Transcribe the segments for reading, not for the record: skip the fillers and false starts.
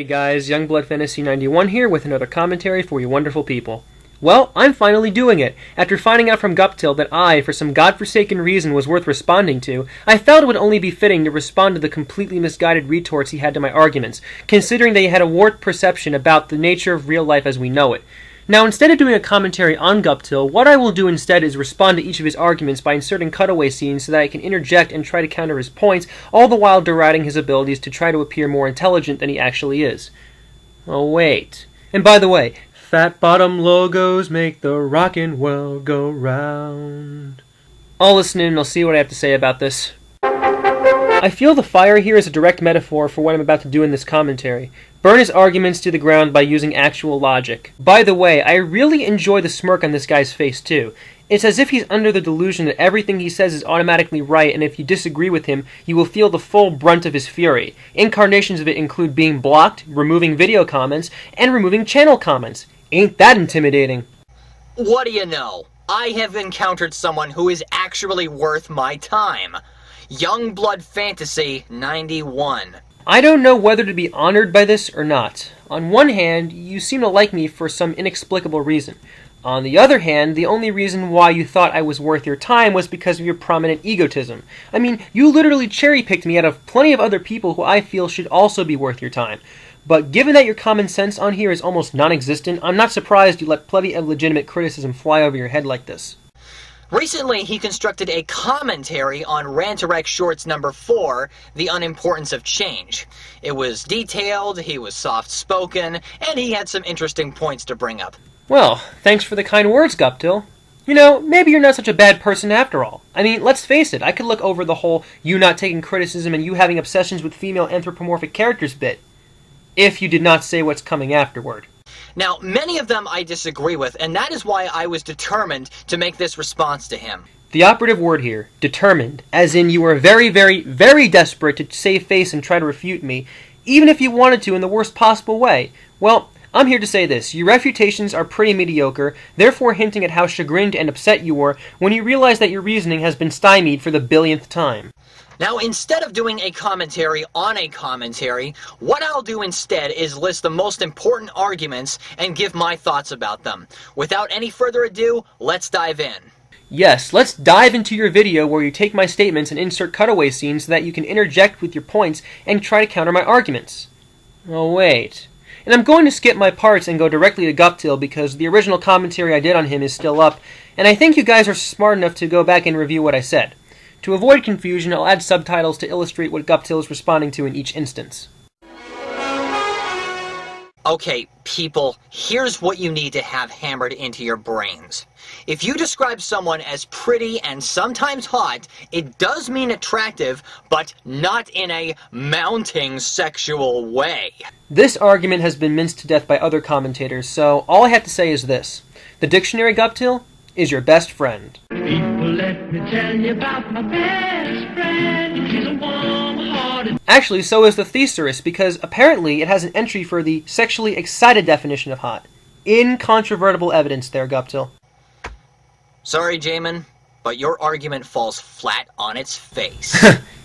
guys, Youngblood Fantasy 91 here with another commentary for you wonderful people. Well, I'm finally doing it. After finding out from Guptill that I, for some godforsaken reason, was worth responding to, I felt it would only be fitting to respond to the completely misguided retorts he had to my arguments, considering they had a warped perception about the nature of real life as we know it. Now, instead of doing a commentary on Guptill, what I will do instead is respond to each of his arguments by inserting cutaway scenes so that I can interject and try to counter his points, all the while deriding his abilities to try to appear more intelligent than he actually is. Oh, wait. And by the way, fat bottom logos make the rockin' world go round. I'll listen in and I'll see what I have to say about this. I feel the fire here is a direct metaphor for what I'm about to do in this commentary. Burn his arguments to the ground by using actual logic. By the way, I really enjoy the smirk on this guy's face too. It's as if he's under the delusion that everything he says is automatically right, and if you disagree with him, you will feel the full brunt of his fury. Incarnations of it include being blocked, removing video comments, and removing channel comments. Ain't that intimidating? What do you know? I have encountered someone who is actually worth my time. Youngblood Fantasy 91. I don't know whether to be honored by this or not. On one hand, you seem to like me for some inexplicable reason. On the other hand, the only reason why you thought I was worth your time was because of your prominent egotism. I mean, you literally cherry-picked me out of plenty of other people who I feel should also be worth your time. But given that your common sense on here is almost non-existent, I'm not surprised you let plenty of legitimate criticism fly over your head like this. Recently, he constructed a commentary on Rantarek Shorts number 4, The Unimportance of Change. It was detailed, he was soft-spoken, and he had some interesting points to bring up. Well, thanks for the kind words, Guptill. You know, maybe you're not such a bad person after all. I mean, let's face it, I could look over the whole you not taking criticism and you having obsessions with female anthropomorphic characters bit, if you did not say what's coming afterward. Now, many of them I disagree with, and that is why I was determined to make this response to him. The operative word here, determined, as in you were very, very, very desperate to save face and try to refute me, even if you wanted to in the worst possible way. Well, I'm here to say this. Your refutations are pretty mediocre, therefore hinting at how chagrined and upset you were when you realize that your reasoning has been stymied for the billionth time. Now, instead of doing a commentary on a commentary, what I'll do instead is list the most important arguments and give my thoughts about them. Without any further ado, let's dive in. Yes, let's dive into your video where you take my statements and insert cutaway scenes so that you can interject with your points and try to counter my arguments. Oh, wait. And I'm going to skip my parts and go directly to Guptill because the original commentary I did on him is still up, and I think you guys are smart enough to go back and review what I said. To avoid confusion, I'll add subtitles to illustrate what Guptill is responding to in each instance. Okay, people, here's what you need to have hammered into your brains. If you describe someone as pretty and sometimes hot, it does mean attractive, but not in a mounting sexual way. This argument has been minced to death by other commentators, so all I have to say is this. The dictionary, Guptill, is your best friend. People, let me tell you about my best friend. She's a warm-hearted... Actually, so is the thesaurus, because apparently it has an entry for the sexually excited definition of hot. Incontrovertible evidence there, Guptill. Sorry, Jamin, but your argument falls flat on its face.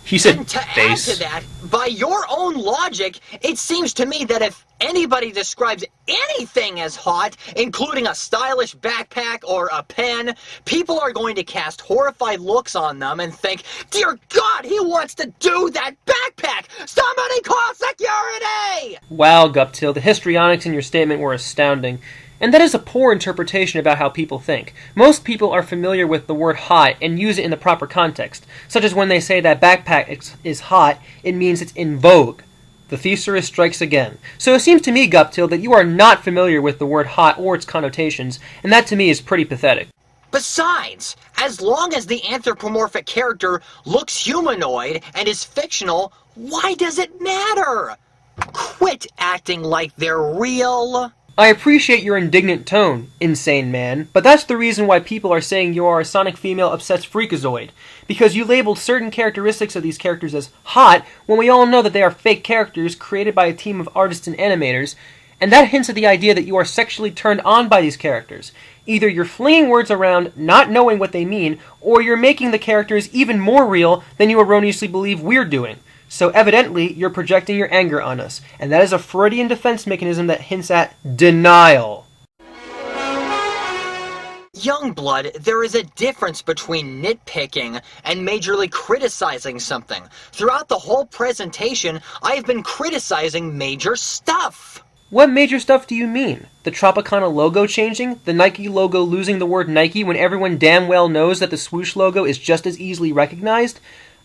He said and to face. add to that, by your own logic, it seems to me that if anybody describes anything as hot, including a stylish backpack or a pen, people are going to cast horrified looks on them and think, "Dear God, he wants to do that backpack! Somebody call security!" Wow, Guptill, the histrionics in your statement were astounding. And that is a poor interpretation about how people think. Most people are familiar with the word hot and use it in the proper context, such as when they say that backpack is hot, it means it's in vogue. The thesaurus strikes again. So it seems to me, Guptill, that you are not familiar with the word hot or its connotations, and that to me is pretty pathetic. Besides, as long as the anthropomorphic character looks humanoid and is fictional, why does it matter? Quit acting like they're real. I appreciate your indignant tone, insane man, but that's the reason why people are saying you are a sonic female obsessed freakazoid, because you labeled certain characteristics of these characters as hot when we all know that they are fake characters created by a team of artists and animators, and that hints at the idea that you are sexually turned on by these characters. Either you're flinging words around not knowing what they mean, or you're making the characters even more real than you erroneously believe we're doing. So evidently, you're projecting your anger on us, and that is a Freudian defense mechanism that hints at denial. Youngblood, there is a difference between nitpicking and majorly criticizing something. Throughout the whole presentation, I have been criticizing major stuff. What major stuff do you mean? The Tropicana logo changing? The Nike logo losing the word Nike when everyone damn well knows that the swoosh logo is just as easily recognized?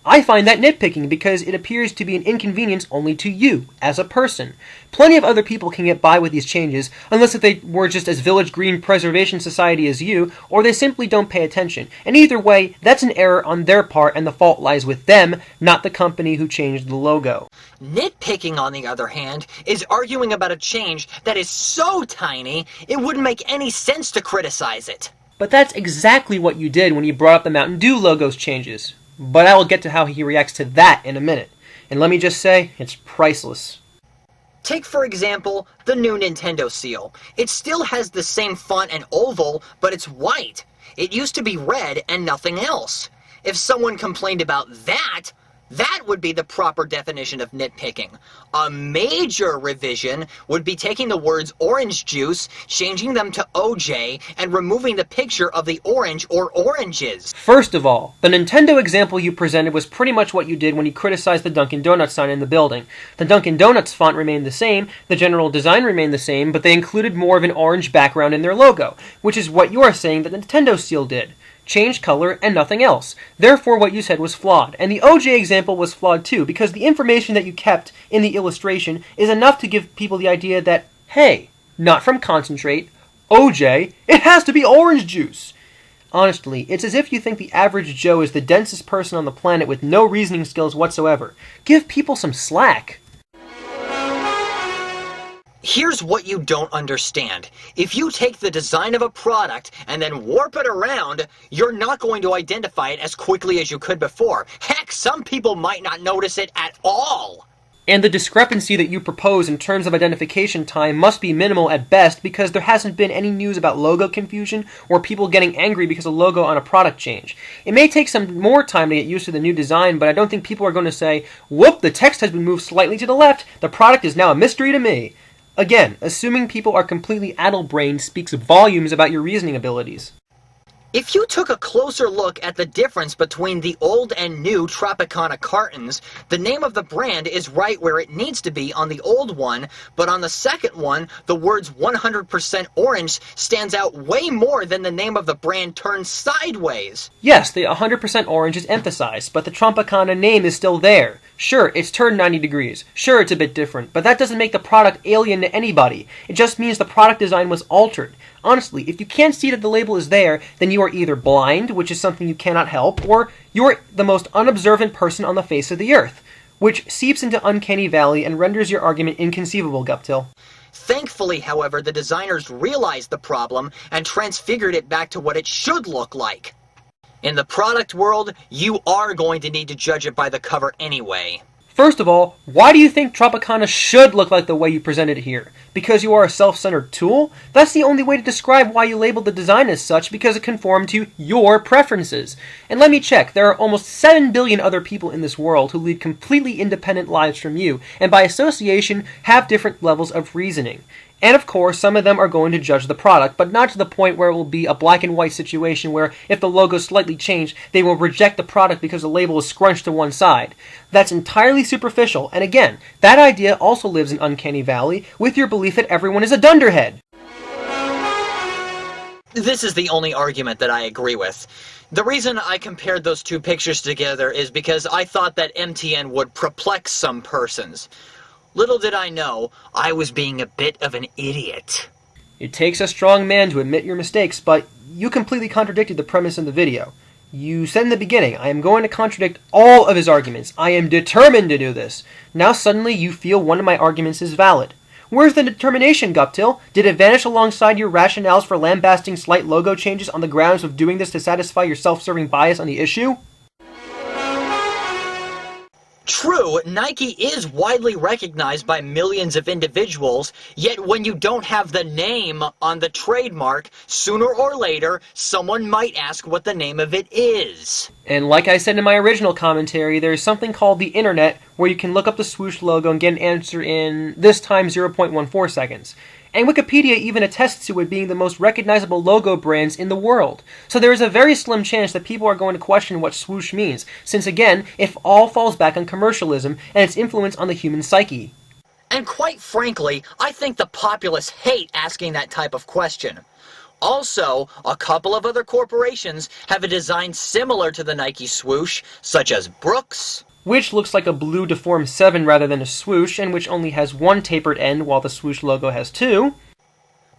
I find that nitpicking because it appears to be an inconvenience only to you, as a person. Plenty of other people can get by with these changes, unless if they were just as Village Green Preservation Society as you, or they simply don't pay attention. And either way, that's an error on their part and the fault lies with them, not the company who changed the logo. Nitpicking, on the other hand, is arguing about a change that is so tiny, it wouldn't make any sense to criticize it. But that's exactly what you did when you brought up the Mountain Dew logo's changes. But I will get to how he reacts to that in a minute. And let me just say, it's priceless. Take, for example, the new Nintendo seal. It still has the same font and oval, but it's white. It used to be red and nothing else. If someone complained about that, that would be the proper definition of nitpicking. A major revision would be taking the words orange juice, changing them to OJ, and removing the picture of the orange or oranges. First of all, the Nintendo example you presented was pretty much what you did when you criticized the Dunkin' Donuts sign in the building. The Dunkin' Donuts font remained the same, the general design remained the same, but they included more of an orange background in their logo, which is what you are saying that the Nintendo seal did. Change color and nothing else. Therefore, what you said was flawed. And the OJ example was flawed too, because the information that you kept in the illustration is enough to give people the idea that, hey, not from concentrate, OJ, it has to be orange juice. Honestly, it's as if you think the average Joe is the densest person on the planet with no reasoning skills whatsoever. Give people some slack. Here's what you don't understand. If you take the design of a product and then warp it around, you're not going to identify it as quickly as you could before. Heck, some people might not notice it at all. And the discrepancy that you propose in terms of identification time must be minimal at best because there hasn't been any news about logo confusion or people getting angry because a logo on a product change. It may take some more time to get used to the new design, but I don't think people are going to say, whoop, the text has been moved slightly to the left, the product is now a mystery to me. Again, assuming people are completely addle-brained speaks volumes about your reasoning abilities. If you took a closer look at the difference between the old and new Tropicana cartons, the name of the brand is right where it needs to be on the old one, but on the second one, the words 100% orange stands out way more than the name of the brand turned sideways. Yes, the 100% orange is emphasized, but the Tropicana name is still there. Sure, it's turned 90 degrees. Sure, it's a bit different, but that doesn't make the product alien to anybody. It just means the product design was altered. Honestly, if you can't see that the label is there, then you are either blind, which is something you cannot help, or you're the most unobservant person on the face of the earth, which seeps into Uncanny Valley and renders your argument inconceivable, Guptill. Thankfully, however, the designers realized the problem and transfigured it back to what it should look like. In the product world, you are going to need to judge it by the cover anyway. First of all, why do you think Tropicana should look like the way you presented it here? Because you are a self-centered tool? That's the only way to describe why you labeled the design as such, because it conformed to your preferences. And let me check, there are almost 7 billion other people in this world who lead completely independent lives from you, and by association have different levels of reasoning. And of course, some of them are going to judge the product, but not to the point where it will be a black and white situation where if the logo is slightly changed, they will reject the product because the label is scrunched to one side. That's entirely superficial, and again, that idea also lives in Uncanny Valley with your belief that everyone is a dunderhead. This is the only argument that I agree with. The reason I compared those two pictures together is because I thought that MTN would perplex some persons. Little did I know, I was being a bit of an idiot. It takes a strong man to admit your mistakes, but you completely contradicted the premise in the video. You said in the beginning, I am going to contradict all of his arguments. I am determined to do this. Now suddenly you feel one of my arguments is valid. Where's the determination, Guptill? Did it vanish alongside your rationales for lambasting slight logo changes on the grounds of doing this to satisfy your self-serving bias on the issue? True, Nike is widely recognized by millions of individuals, yet when you don't have the name on the trademark, sooner or later, someone might ask what the name of it is. And like I said in my original commentary, there is something called the internet where you can look up the swoosh logo and get an answer in, this time, 0.14 seconds. And Wikipedia even attests to it being the most recognizable logo brands in the world. So there is a very slim chance that people are going to question what swoosh means, since again, it all falls back on commercialism and its influence on the human psyche. And quite frankly, I think the populace hate asking that type of question. Also, a couple of other corporations have a design similar to the Nike swoosh, such as Brooks, which looks like a blue deformed 7 rather than a swoosh, and which only has one tapered end while the swoosh logo has two.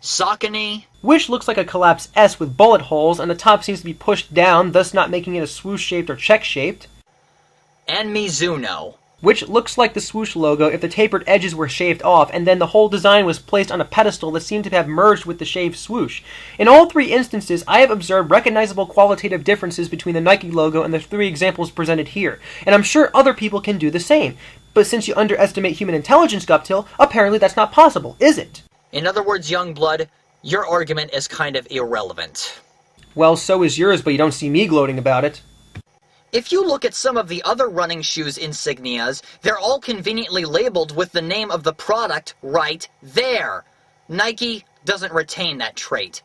Saucony, which looks like a collapsed S with bullet holes, and the top seems to be pushed down, thus not making it a swoosh-shaped or check-shaped. And Mizuno, which looks like the swoosh logo if the tapered edges were shaved off, and then the whole design was placed on a pedestal that seemed to have merged with the shaved swoosh. In all three instances, I have observed recognizable qualitative differences between the Nike logo and the three examples presented here, and I'm sure other people can do the same. But since you underestimate human intelligence, Guptill, apparently that's not possible, is it? In other words, Youngblood, your argument is kind of irrelevant. Well, so is yours, but you don't see me gloating about it. If you look at some of the other running shoes insignias, they're all conveniently labeled with the name of the product right there. Nike doesn't retain that trait,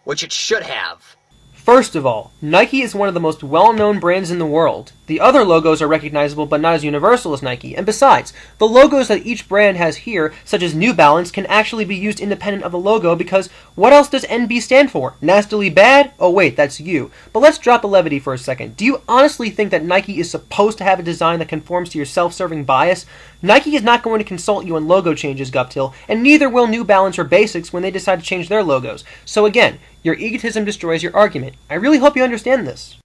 which it should have. First of all, Nike is one of the most well-known brands in the world. The other logos are recognizable but not as universal as Nike, and besides, the logos that each brand has here, such as New Balance, can actually be used independent of the logo because what else does NB stand for? Nastily bad? Oh wait, that's you. But let's drop the levity for a second. Do you honestly think that Nike is supposed to have a design that conforms to your self-serving bias? Nike is not going to consult you on logo changes, Guptill, and neither will New Balance or Basics when they decide to change their logos. So again, your egotism destroys your argument. I really hope you understand this.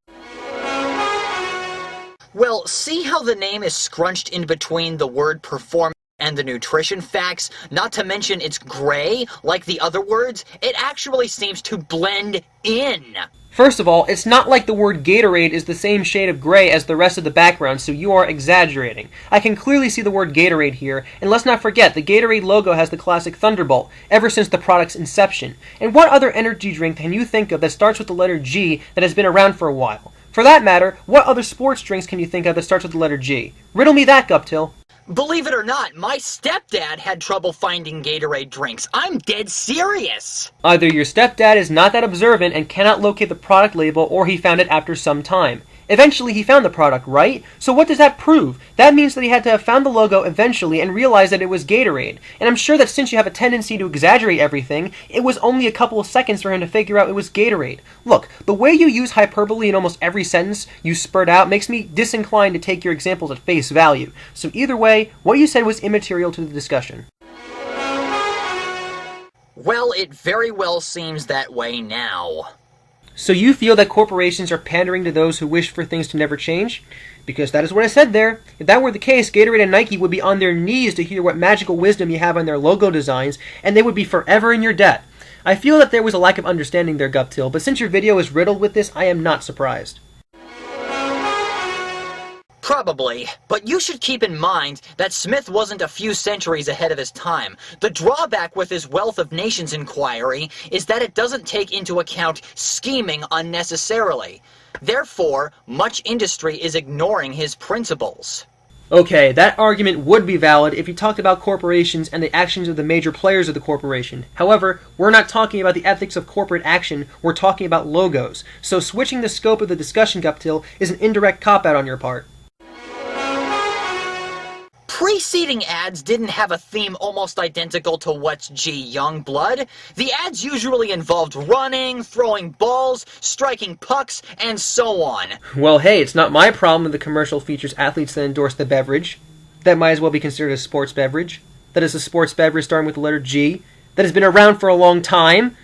Well, see how the name is scrunched in between the word performance and the nutrition facts? Not to mention it's gray, like the other words. It actually seems to blend in. First of all, it's not like the word Gatorade is the same shade of gray as the rest of the background, so you are exaggerating. I can clearly see the word Gatorade here, and let's not forget, the Gatorade logo has the classic Thunderbolt, ever since the product's inception. And what other energy drink can you think of that starts with the letter G that has been around for a while? For that matter, what other sports drinks can you think of that starts with the letter G? Riddle me that, Guptill. Believe it or not, my stepdad had trouble finding Gatorade drinks. I'm dead serious. Either your stepdad is not that observant and cannot locate the product label, or he found it after some time. Eventually he found the product, right? So what does that prove? That means that he had to have found the logo eventually and realized that it was Gatorade. And I'm sure that since you have a tendency to exaggerate everything, it was only a couple of seconds for him to figure out it was Gatorade. Look, the way you use hyperbole in almost every sentence you spurt out makes me disinclined to take your examples at face value. So either way, what you said was immaterial to the discussion. Well, it very well seems that way now. So you feel that corporations are pandering to those who wish for things to never change? Because that is what I said there. If that were the case, Gatorade and Nike would be on their knees to hear what magical wisdom you have on their logo designs, and they would be forever in your debt. I feel that there was a lack of understanding there, Guptill, but since your video is riddled with this, I am not surprised. Probably, but you should keep in mind that Smith wasn't a few centuries ahead of his time. The drawback with his Wealth of Nations inquiry is that it doesn't take into account scheming unnecessarily. Therefore, much industry is ignoring his principles. Okay, that argument would be valid if you talked about corporations and the actions of the major players of the corporation. However, we're not talking about the ethics of corporate action, we're talking about logos. So switching the scope of the discussion, Guptill, is an indirect cop-out on your part. Preceding ads didn't have a theme almost identical to What's G, Youngblood. The ads usually involved running, throwing balls, striking pucks, and so on. Well, hey, it's not my problem that the commercial features athletes that endorse the beverage. That might as well be considered a sports beverage. That is a sports beverage starting with the letter G. That has been around for a long time.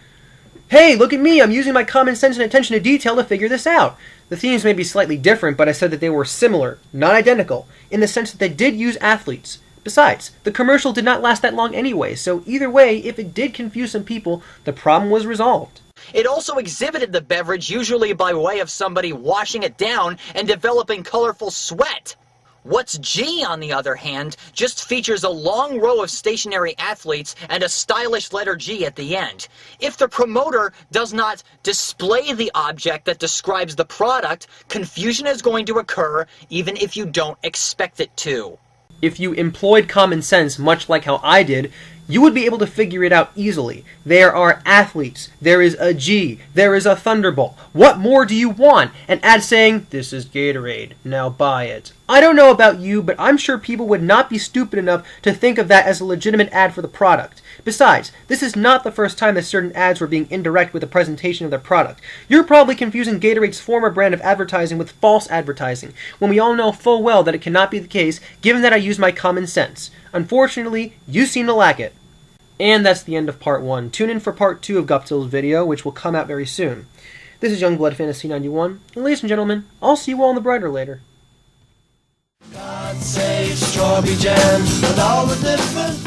Hey, look at me, I'm using my common sense and attention to detail to figure this out. The themes may be slightly different, but I said that they were similar, not identical, in the sense that they did use athletes. Besides, the commercial did not last that long anyway, so either way, if it did confuse some people, the problem was resolved. It also exhibited the beverage usually by way of somebody washing it down and developing colorful sweat. What's G, on the other hand, just features a long row of stationary athletes and a stylish letter G at the end. If the promoter does not display the object that describes the product, confusion is going to occur even if you don't expect it to. If you employed common sense, much like how I did, you would be able to figure it out easily. There are athletes, there is a G, there is a Thunderbolt. What more do you want? An ad saying, "This is Gatorade, now buy it." I don't know about you, but I'm sure people would not be stupid enough to think of that as a legitimate ad for the product. Besides, this is not the first time that certain ads were being indirect with the presentation of their product. You're probably confusing Gatorade's former brand of advertising with false advertising, when we all know full well that it cannot be the case, given that I use my common sense. Unfortunately, you seem to lack it. And that's the end of part 1. Tune in for part 2 of Guptill's video, which will come out very soon. This is Youngblood Fantasy 91, and ladies and gentlemen, I'll see you all in the brighter later. God save strawberry jam and all the different